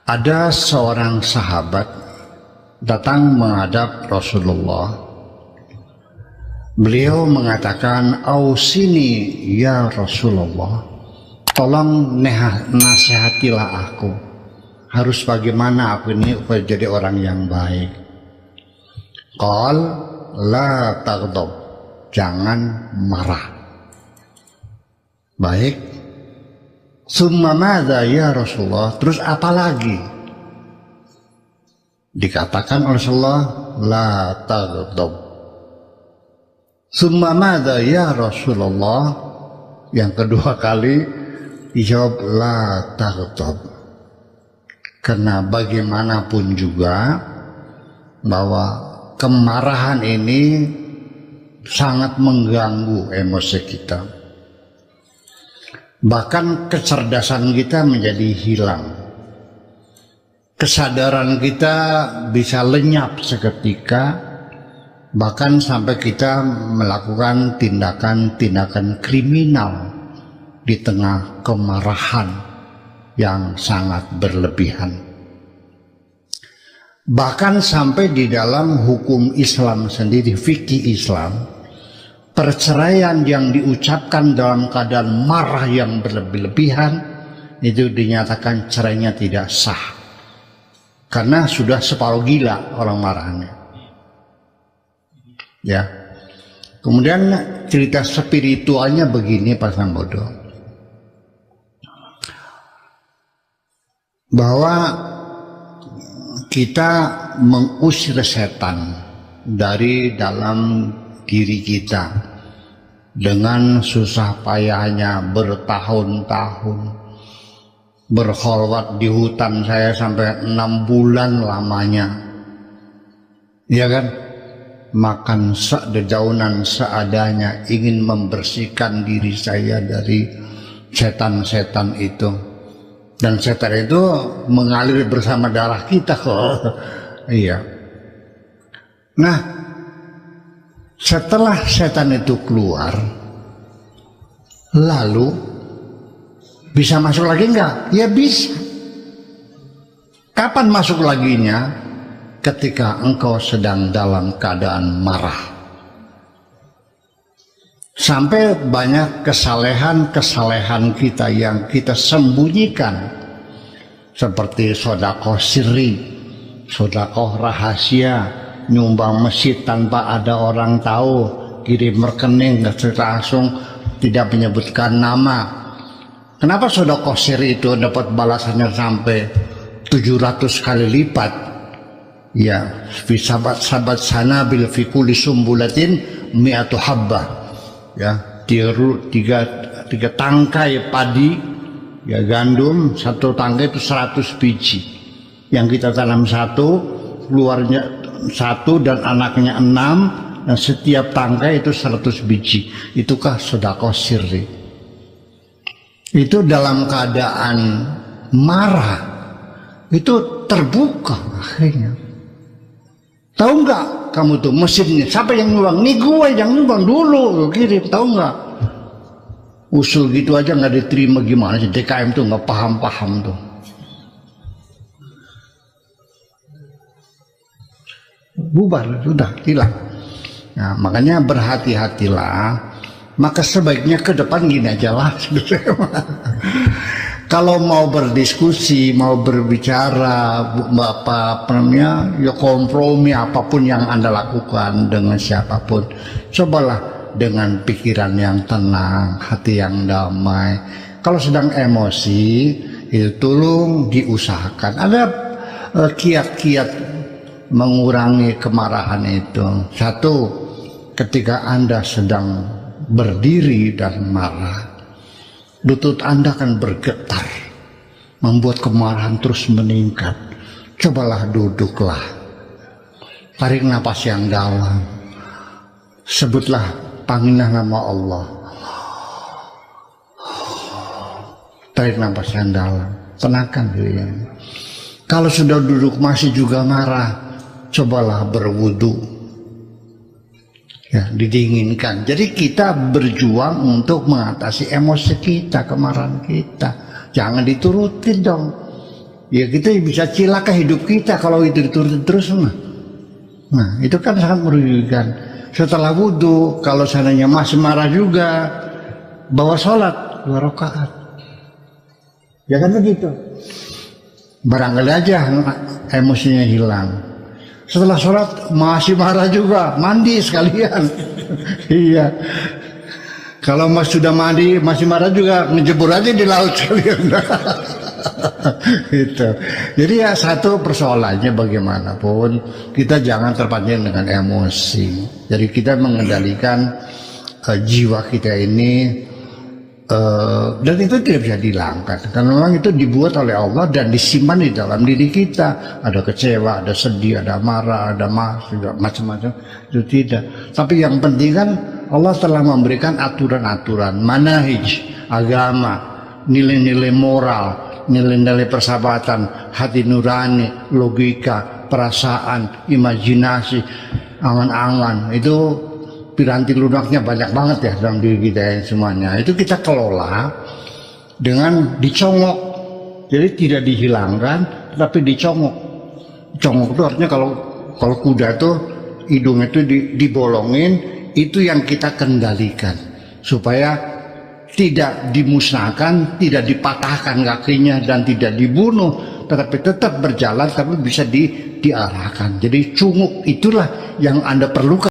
Ada seorang sahabat datang menghadap Rasulullah. Beliau mengatakan, "Ausini ya Rasulullah, tolong nasihatilah aku. Harus bagaimana aku ini supaya jadi orang yang baik?" Qal la taghdab, jangan marah. Baik. Summa madza ya Rasulullah, terus apa lagi? Dikatakan oleh Rasulullah, la taghdab. Summa madza ya Rasulullah, yang kedua kali dijawab la taghdab. Karena bagaimanapun juga bahwa kemarahan ini sangat mengganggu emosi kita. Bahkan kecerdasan kita menjadi hilang. Kesadaran kita bisa lenyap seketika, bahkan sampai kita melakukan tindakan-tindakan kriminal di tengah kemarahan yang sangat berlebihan. Bahkan sampai di dalam hukum Islam sendiri, fikih Islam, perceraian yang diucapkan dalam keadaan marah yang berlebihan itu dinyatakan cerainya tidak sah, karena sudah separuh gila orang marahnya. Ya. Kemudian cerita spiritualnya begini Pak Sambodo, bahwa kita mengusir setan dari dalam diri kita dengan susah payahnya bertahun-tahun, berkholwat di hutan saya sampai 6 bulan lamanya, ya kan, makan dedaunan seadanya, ingin membersihkan diri saya dari setan-setan itu. Dan setan itu mengalir bersama darah kita kok. Iya. Nah, setelah setan itu keluar, lalu bisa masuk lagi enggak? Ya bisa. Kapan masuk laginya? Ketika engkau sedang dalam keadaan marah. Sampai banyak kesalehan-kesalehan kita yang kita sembunyikan, seperti sedekah sirri, sedekah rahasia, nyumbang masjid tanpa ada orang tahu, kirim rekening langsung tidak menyebutkan nama. Kenapa sedekah sirri itu dapat balasannya sampai 700 kali lipat? Ya, fi sabat sanabil fi kulli sumbulatin mi'atu habbah. Ya, tiga tangkai padi, ya, gandum, satu tangkai itu 100 biji. Yang kita tanam satu, keluarnya satu dan anaknya 6, dan setiap tangkai itu 100 biji. Itukah sedekah sirri. Itu dalam keadaan marah, itu terbuka akhirnya. Tahu nggak kamu tuh mesinnya siapa yang nyumbang? Nih gue yang nyumbang dulu, kirim. Tahu nggak? Usul gitu aja nggak diterima, gimana sih? DKM tuh nggak paham-paham tuh. Bubar, sudah hilang. Nah, makanya berhati-hatilah. Maka sebaiknya ke depan gini aja lah. Kalau mau berdiskusi, mau berbicara, apa namanya, ya kompromi apapun yang Anda lakukan dengan siapapun, cobalah dengan pikiran yang tenang, hati yang damai. Kalau sedang emosi, itu tolong diusahakan. Ada kiat-kiat mengurangi kemarahan itu. Satu, ketika Anda sedang berdiri dan marah, lutut Anda akan bergetar, membuat kemarahan terus meningkat. Cobalah duduklah, tarik napas yang dalam, sebutlah, panggillah nama Allah, tarik napas yang dalam, tenangkan diri. Kalau sudah duduk masih juga marah, cobalah berwudu. Ya, didinginkan. Jadi kita berjuang untuk mengatasi emosi kita, kemarahan kita. Jangan diturutin dong. Ya kita bisa cilaka hidup kita kalau itu diturutin terus mah. Nah itu kan sangat merugikan. Setelah wudhu kalau seandainya masih marah juga, bawa sholat 2 rakaat. Ya kan begitu. Barangkali aja emosinya hilang. Setelah sholat masih marah juga, mandi sekalian. Iya. Kalau sudah mandi masih marah juga, ngejebur aja di laut sekalian. Gitu. Jadi ya satu persoalannya bagaimanapun kita jangan terpancing dengan emosi. Jadi kita mengendalikan jiwa kita ini, dan itu tidak bisa dihilangkan karena memang itu dibuat oleh Allah dan disimpan di dalam diri kita. Ada kecewa, ada sedih, ada marah, ada macam-macam, itu tidak. Tapi yang penting kan Allah telah memberikan aturan-aturan, manahij agama, nilai-nilai moral, nilai-nilai persahabatan, hati nurani, logika, perasaan, imajinasi, angan-angan. Itu piranti lunaknya banyak banget ya dalam diri kita semuanya. Itu kita kelola dengan dicongok. Jadi tidak dihilangkan tapi dicongok. Congok itu artinya kalau kuda itu hidung itu dibolongin, itu yang kita kendalikan supaya tidak dimusnahkan, tidak dipatahkan kakinya dan tidak dibunuh, tetapi tetap berjalan tapi bisa diarahkan. Jadi cunguk itulah yang Anda perlukan.